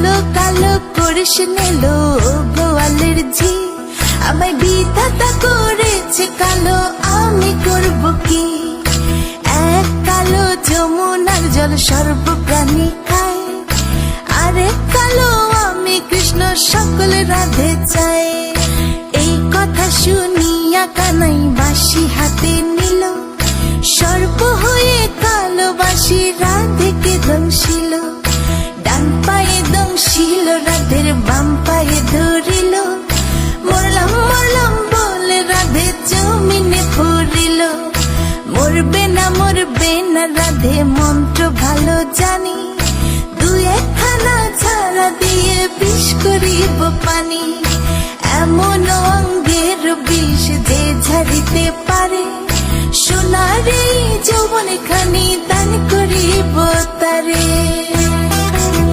কালো কালো করিস নেলো গোয়ালের ঝি আমায় বিধাতা করেছে কালো আমি করব কি এক কালো যমুনার জল সর্বপ্রাণী খায় আরেক কালো আমি কৃষ্ণ সকল রাধে চাই এই কথা শুনিয়া কানাই বাঁশি হাতে নিল সর্প হয়ে কালো বাঁশি রাধেকে দংশিল ডান পায়ে দংশিল রাধের বাম পায়ে ধরিল মরলাম মরলাম বলে রাধে জমিনে পড়িল মরবে না রাধে মন্ত্র ভালো জানি দুই একখানা ছাড়া দিয়ে বিষ করিব পানি এমন অঙ্গের বিষ যে ঝাড়িতে পারে সোনার এই যৌবন খানি দান করিব তারে।